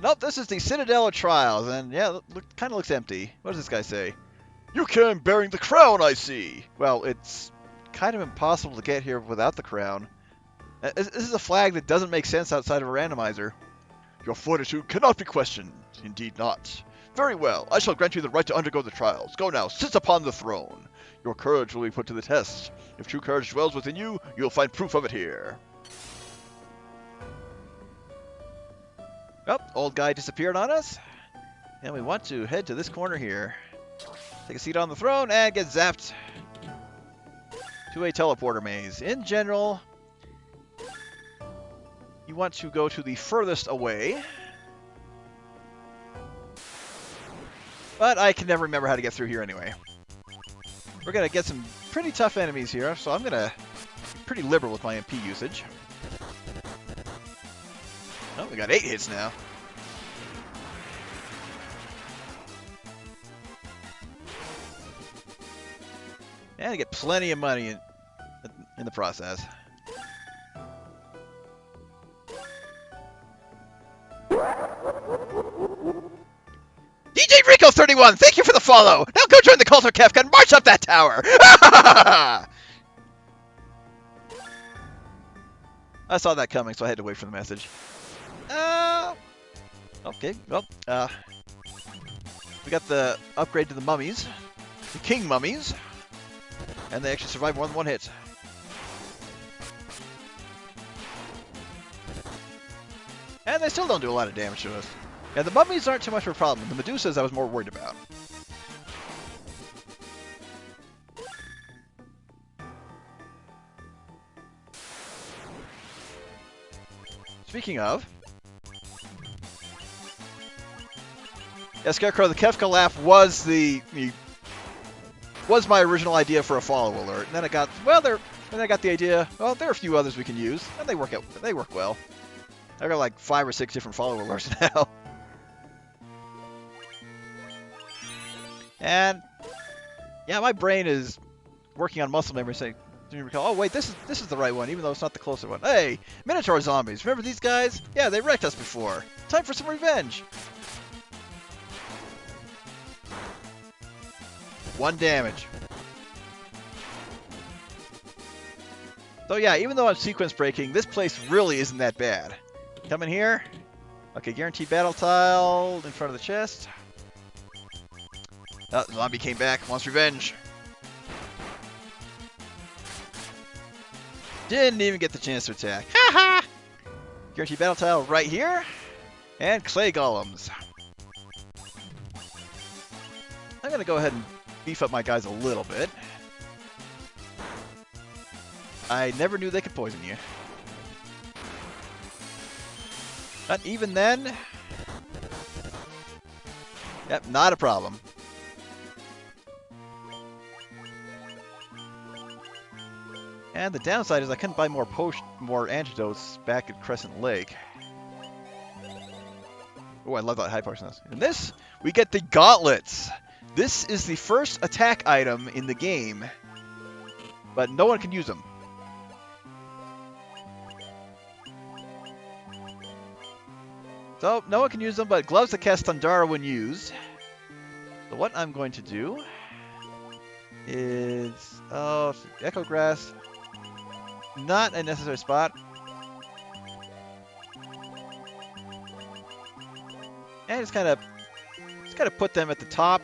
Nope, this is the Citadel of Trials, and yeah, kind of looks empty. What does this guy say? You came bearing the crown, I see. Well, it's kind of impossible to get here without the crown. This is a flag that doesn't make sense outside of a randomizer. Your fortitude cannot be questioned. Indeed not. Very well, I shall grant you the right to undergo the trials. Go now, sit upon the throne. Your courage will be put to the test. If true courage dwells within you, you'll find proof of it here. Oh, old guy disappeared on us. And we want to head to this corner here. Take a seat on the throne and get zapped to a teleporter maze. In general, you want to go to the furthest away. But I can never remember how to get through here anyway. We're going to get some pretty tough enemies here, so I'm going to be pretty liberal with my MP usage. Oh, we got 8 hits now. And I get plenty of money in the process. DJ Rico 31, thank you for the follow. Now go join the cult of Kefka and march up that tower. I saw that coming, so I had to wait for the message. Okay, well, we got the upgrade to the mummies, the king mummies, and they actually survive more than 1 hit. And they still don't do a lot of damage to us. Yeah, the mummies aren't too much of a problem. The Medusas I was more worried about. Speaking of... Yeah, Scarecrow, the Kefka laugh was was my original idea for a follow alert. And then I got, well, then I got the idea, well, there are a few others we can use. And they work well. I got like 5 or 6 different follow alerts now. And yeah, my brain is working on muscle memory saying, oh wait, this is the right one, even though it's not the closer one. Hey, Minotaur zombies, remember these guys? Yeah, they wrecked us before. Time for some revenge. 1 damage. So yeah, even though I'm sequence breaking, this place really isn't that bad. Come in here. Okay, guaranteed battle tile in front of the chest. Oh, zombie came back, wants revenge. Didn't even get the chance to attack. Ha ha! Guaranteed battle tile right here. And clay golems. I'm gonna go ahead and beef up my guys a little bit. I never knew they could poison you. But even then... Yep, not a problem. And the downside is I couldn't buy more antidotes back at Crescent Lake. Oh, I love that high potion. In this, we get the gauntlets. This is the first attack item in the game, but no one can use them. So, no one can use them, but gloves that cast Thundara when used. So what I'm going to do is... Oh, Echo Grass. Not a necessary spot. And just kind of put them at the top.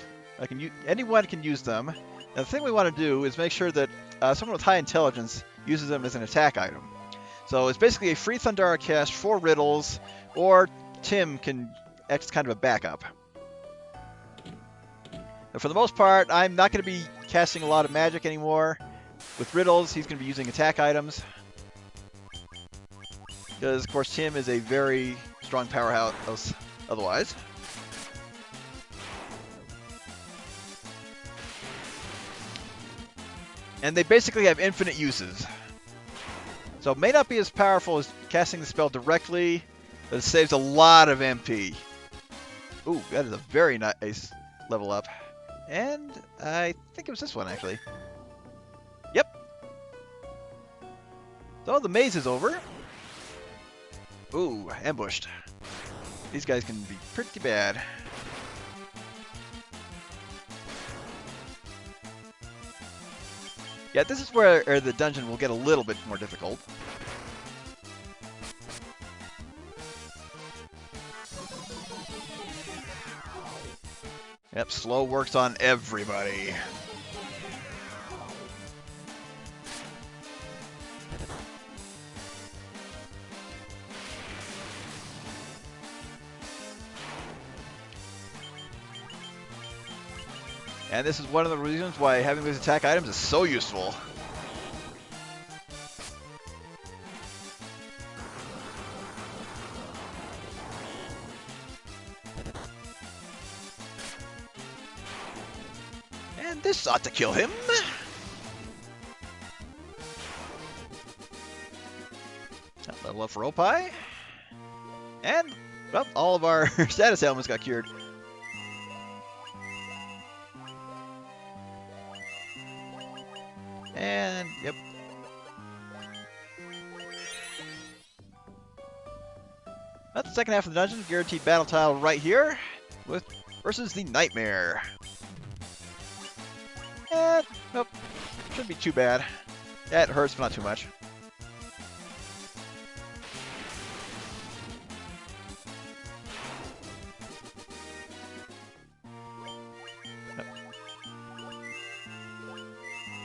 Anyone can use them. Now the thing we want to do is make sure that someone with high intelligence uses them as an attack item. So it's basically a free Thundara cast for riddles, or Tim can act as kind of a backup. Now for the most part, I'm not going to be casting a lot of magic anymore. With riddles, he's going to be using attack items. Because, of course, Tim is a very strong powerhouse otherwise. And they basically have infinite uses. So it may not be as powerful as casting the spell directly, but it saves a lot of MP. Ooh, that is a very nice level up. And I think it was this one, actually. Yep. So the maze is over. Ooh, ambushed. These guys can be pretty bad. Yeah, this is where the dungeon will get a little bit more difficult. Yep, slow works on everybody. And this is one of the reasons why having these attack items is so useful. And this ought to kill him. Level up for Opie. And, well, all of our status ailments got cured. And, yep. That's the second half of the dungeon. Guaranteed battle tile right here versus the Nightmare. And, nope. Shouldn't be too bad. Yeah, it hurts, but not too much.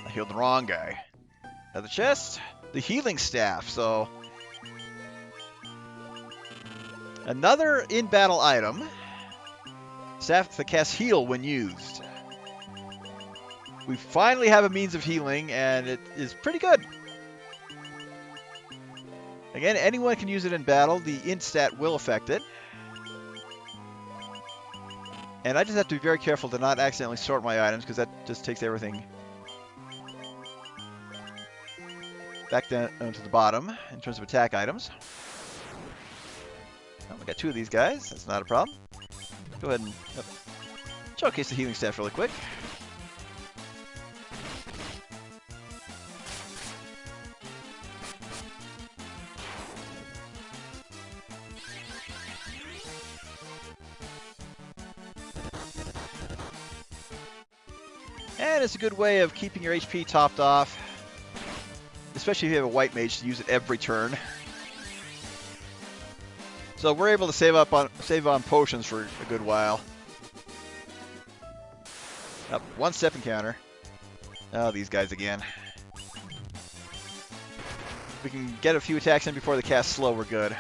I healed the wrong guy. Now the chest, the healing staff. So another in-battle item. Staff that casts heal when used. We finally have a means of healing, and it is pretty good. Again, anyone can use it in battle. The int stat will affect it. And I just have to be very careful to not accidentally sort my items, because that just takes everything back down to the bottom in terms of attack items. Oh, we got two of these guys. That's not a problem. Go ahead and showcase the healing staff really quick. And it's a good way of keeping your HP topped off, especially if you have a white mage to use it every turn. So we're able to save on potions for a good while. Up, one step encounter. Oh, these guys again. If we can get a few attacks in before they cast slow, we're good.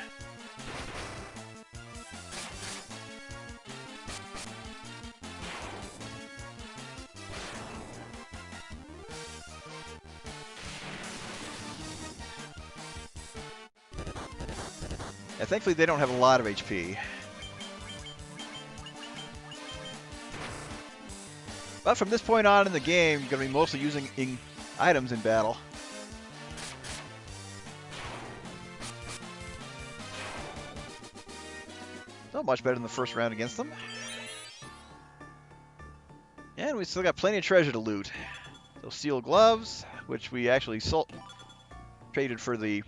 Yeah, thankfully they don't have a lot of HP. But from this point on in the game, you're going to be mostly using items in battle. Not much better than the first round against them. And we still got plenty of treasure to loot. So steel gloves, which we actually traded for the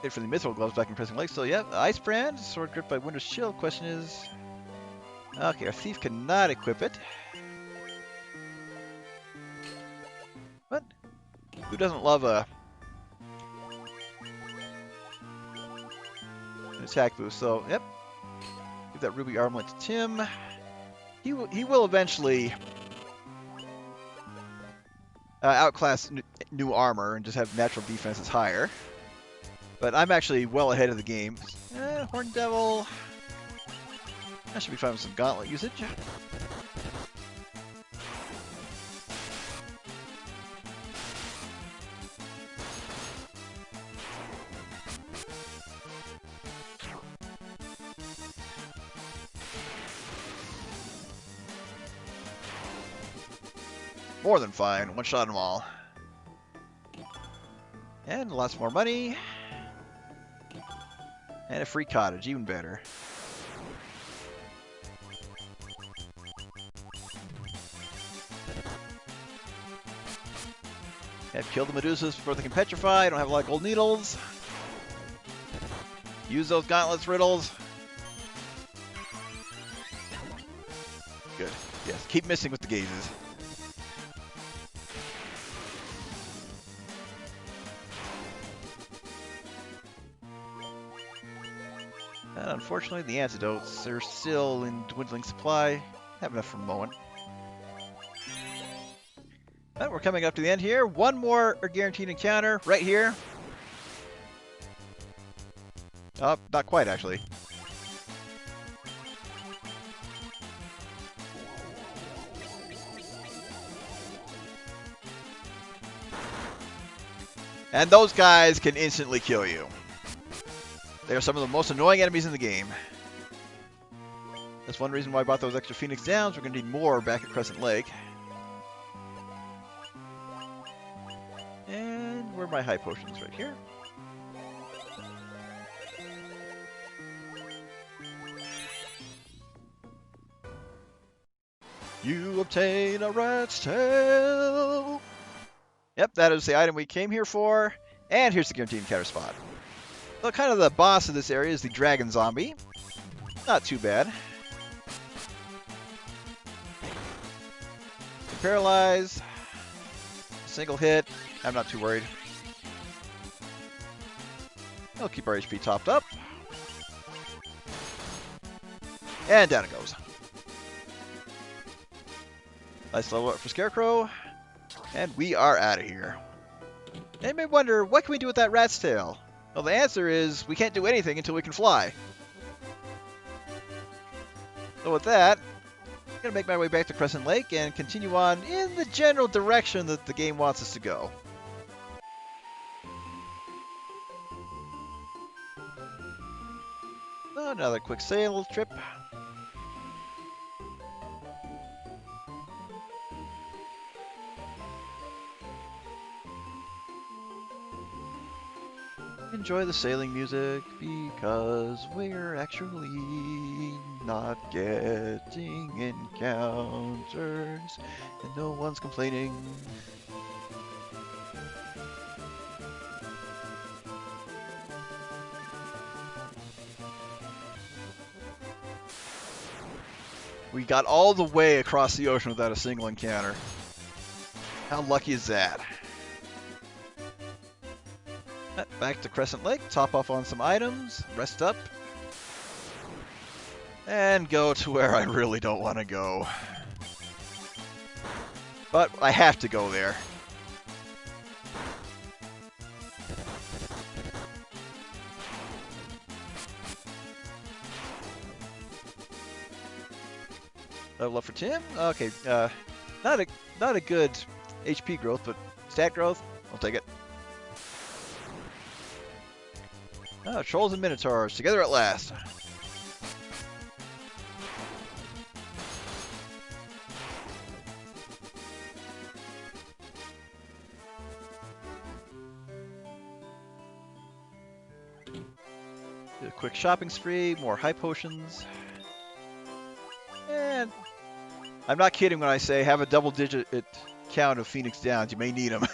mithril gloves back in Pressing Lake. So yeah, Ice Brand, sword gripped by Winter's Chill. Question is, okay, our thief cannot equip it. What? Who doesn't love an attack boost? So yep, give that ruby armlet to Tim. He will eventually outclass new armor and just have natural defense that's higher. But I'm actually well ahead of the game. Horn Devil. I should be fine with some gauntlet usage. More than fine. One shot them all. And lots more money. And a free cottage, even better. Have killed the Medusas before they can petrify. I don't have a lot of gold needles. Use those gauntlets, Riddles. Good. Yes, keep missing with the gazes. And unfortunately, the antidotes are still in dwindling supply. Have enough for a moment. But we're coming up to the end here. One more guaranteed encounter right here. Oh, not quite, actually. And those guys can instantly kill you. They are some of the most annoying enemies in the game. That's one reason why I bought those extra Phoenix Downs. We're going to need more back at Crescent Lake. And where are my high potions? Right here. You obtain a rat's tail. Yep, that is the item we came here for. And here's the guaranteed encounter spot. So kind of the boss of this area is the dragon zombie. Not too bad. Paralyze. Single hit. I'm not too worried. I'll keep our HP topped up. And down it goes. Nice level up for Scarecrow. And we are out of here. And you may wonder, what can we do with that rat's tail? Well, the answer is, we can't do anything until we can fly. So with that, I'm going to make my way back to Crescent Lake and continue on in the general direction that the game wants us to go. So another quick sail trip. Enjoy the sailing music because we're actually not getting encounters and no one's complaining. We got all the way across the ocean without a single encounter. How lucky is that? Back to Crescent Lake, top off on some items, rest up, and go to where I really don't want to go. But I have to go there. Level up for Tim. Okay, not a good HP growth, but stat growth, I'll take it. Oh, trolls and minotaurs, together at last. Do a quick shopping spree, more high potions. And I'm not kidding when I say have a double-digit count of Phoenix Downs. You may need them.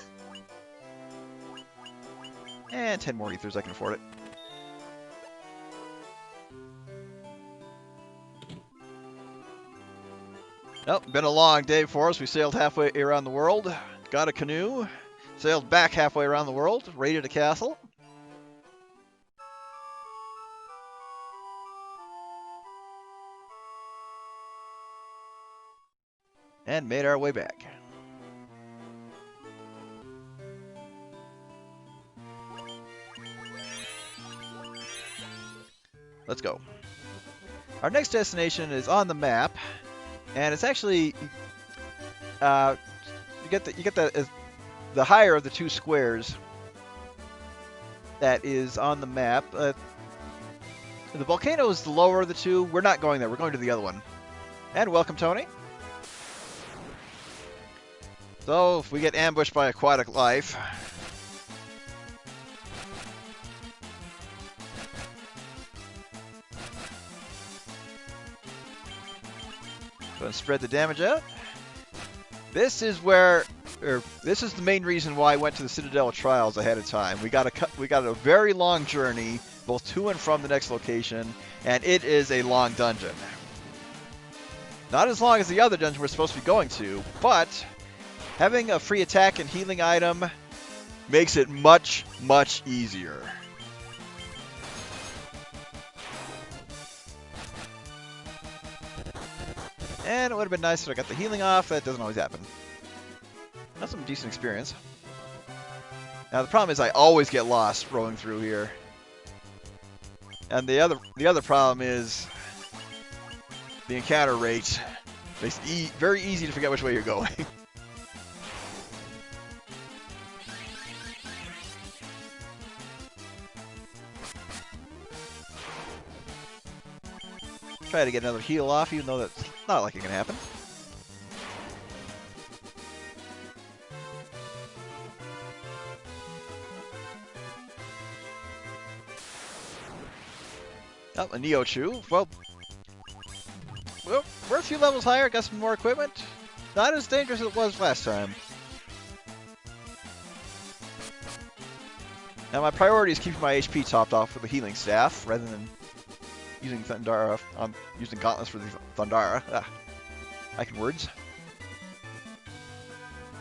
And 10 more ethers, I can afford it. Well, been a long day for us. We sailed halfway around the world, got a canoe, sailed back halfway around the world, raided a castle. And made our way back. Let's go. Our next destination is on the map. And it's actually, you get the higher of the two squares that is on the map. The volcano is the lower of the two. We're not going there. We're going to the other one. And welcome, Tony. So if we get ambushed by aquatic life, going to spread the damage out. This is where, this is the main reason why I went to the Citadel of Trials ahead of time. We got a very long journey both to and from the next location, and it is a long dungeon. Not as long as the other dungeon we're supposed to be going to, but having a free attack and healing item makes it much, much easier. And it would have been nice if I got the healing off. That doesn't always happen. That's some decent experience. Now the problem is I always get lost rolling through here. And the other problem is the encounter rate makes it very easy to forget which way you're going. Try to get another heal off, even though that's not like it can happen. Oh, a Neo-Chew. Well, we're a few levels higher, got some more equipment. Not as dangerous as it was last time. Now my priority is keeping my HP topped off with the healing staff, rather than using Thundara, using gauntlets for the Thundara. I can words.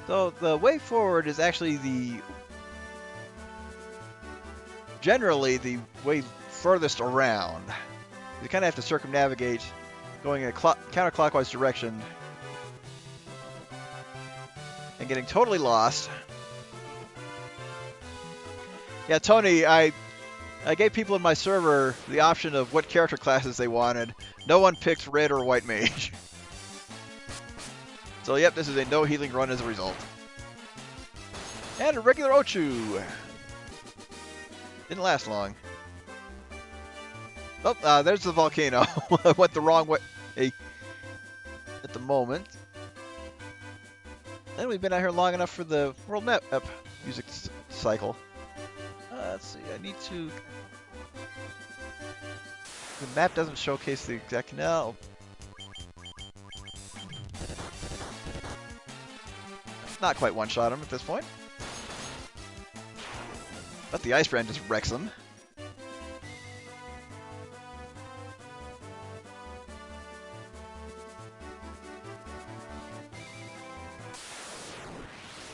So the way forward is actually generally the way furthest around. You kind of have to circumnavigate, going in a counterclockwise direction, and getting totally lost. Yeah, Tony, I gave people in my server the option of what character classes they wanted. No one picked red or white mage. So yep, this is a no healing run as a result. And a regular Ochu. Didn't last long. Oh, there's the volcano. I went the wrong way at the moment. And we've been out here long enough for the world map music cycle. Let's see, I need to... The map doesn't showcase the exact canal. Not quite one-shot him at this point. But the Ice Brand just wrecks them.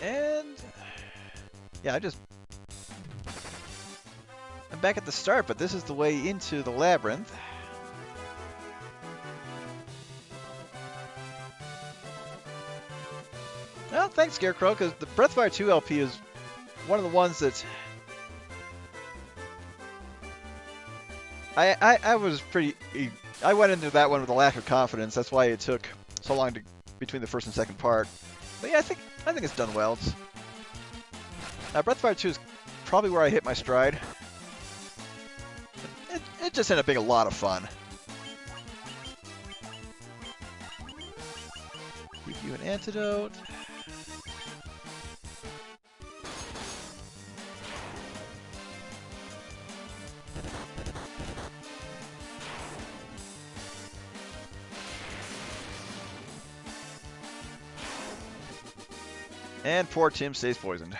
And... yeah, I'm back at the start, but this is the way into the labyrinth. Well, thanks, Scarecrow, because the Breathfire 2 LP is one of the ones that... I was pretty... I went into that one with a lack of confidence. That's why it took so long between the first and second part. But yeah, I think it's done well. Breathfire 2 is probably where I hit my stride. It just ended up being a lot of fun. Give you an antidote. And poor Tim stays poisoned.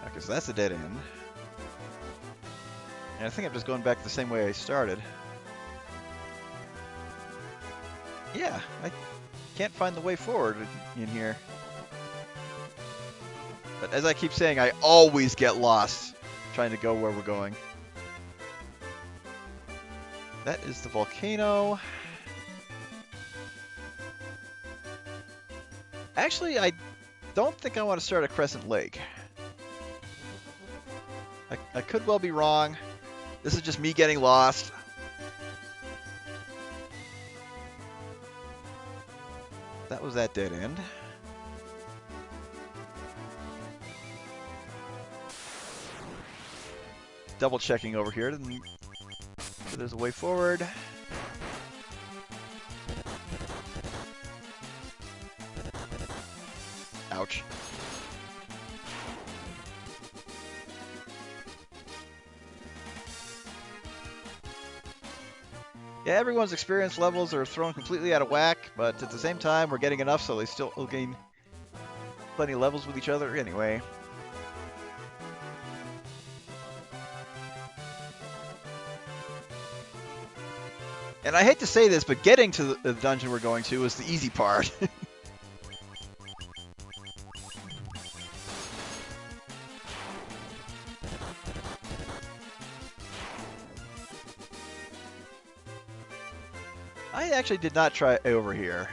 Okay, so that's a dead end. And I think I'm just going back the same way I started. Yeah, I can't find the way forward in here. But as I keep saying, I always get lost trying to go where we're going. That is the volcano. Actually, I don't think I want to start at Crescent Lake. I could well be wrong. This is just me getting lost. That was that dead end. Double checking over here. So there's a way forward. Ouch. Yeah, everyone's experience levels are thrown completely out of whack, but at the same time, we're getting enough so they still gain plenty of levels with each other anyway. And I hate to say this, but getting to the dungeon we're going to is the easy part. I actually did not try over here.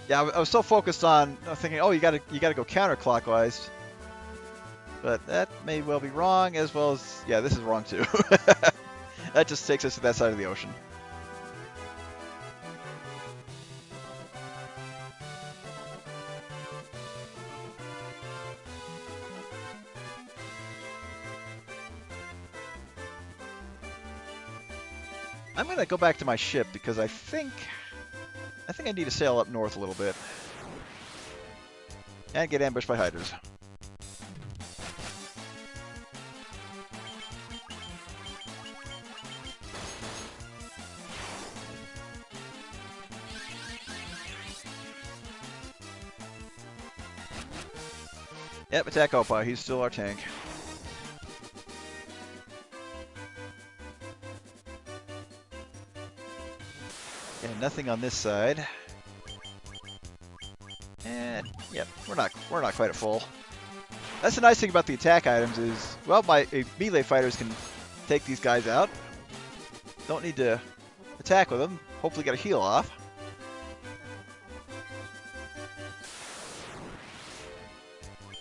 Yeah, I was so focused on thinking, oh, you gotta go counterclockwise. But that may well be wrong, as well as, yeah, this is wrong too. That just takes us to that side of the ocean. I'm gonna go back to my ship because I think I need to sail up north a little bit and get ambushed by hydras. Yep, attack Oppa. He's still our tank. And nothing on this side. And yep, we're not quite at full. That's the nice thing about the attack items is, well, my melee fighters can take these guys out. Don't need to attack with them. Hopefully get a heal off.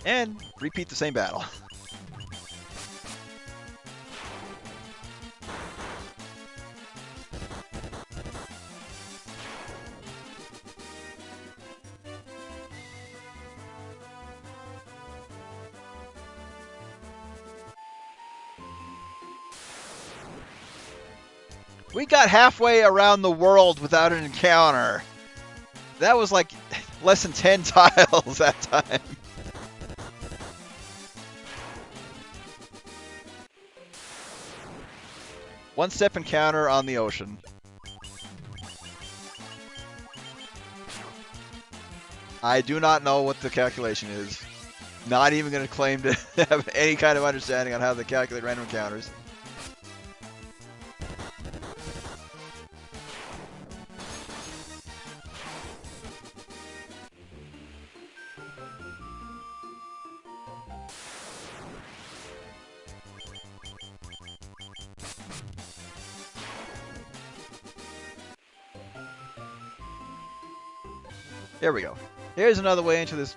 And repeat the same battle. We got halfway around the world without an encounter. That was like less than 10 tiles that time. One-step encounter on the ocean. I do not know what the calculation is. Not even going to claim to have any kind of understanding on how they calculate random encounters. There we go. Here's another way into this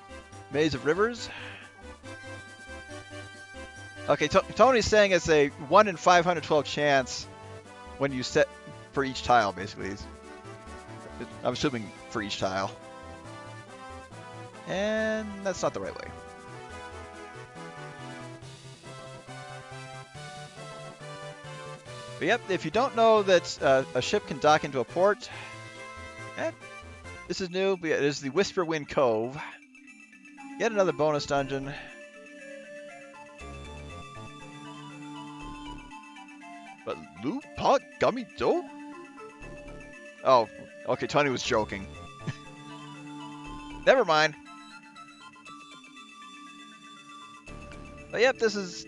maze of rivers. Okay, Tony's saying it's a 1 in 512 chance when you set for each tile, basically. I'm assuming for each tile. And that's not the right way. But yep, if you don't know that a ship can dock into a port, this is new, but it is the Whisperwind Cove. Yet another bonus dungeon. But Lu Pot Gummy Dough? Oh, okay, Tony was joking. Never mind. But yep, this is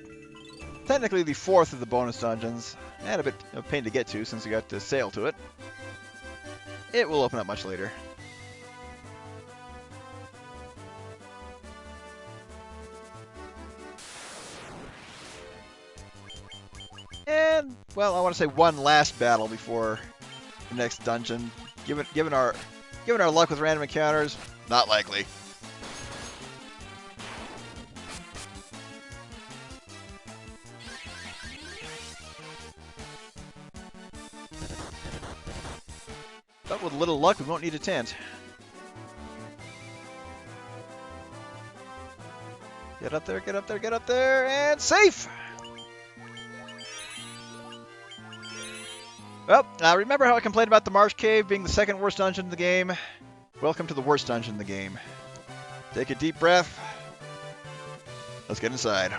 technically the 4th of the bonus dungeons. And a bit of a pain to get to since you got to sail to it. It will open up much later. And, well, I want to say one last battle before the next dungeon. Given our luck with random encounters, not likely. But with a little luck, we won't need a tent. Get up there, get up there, get up there, and safe! Well, remember how I complained about the Marsh Cave being the 2nd worst dungeon in the game? Welcome to the worst dungeon in the game. Take a deep breath. Let's get inside.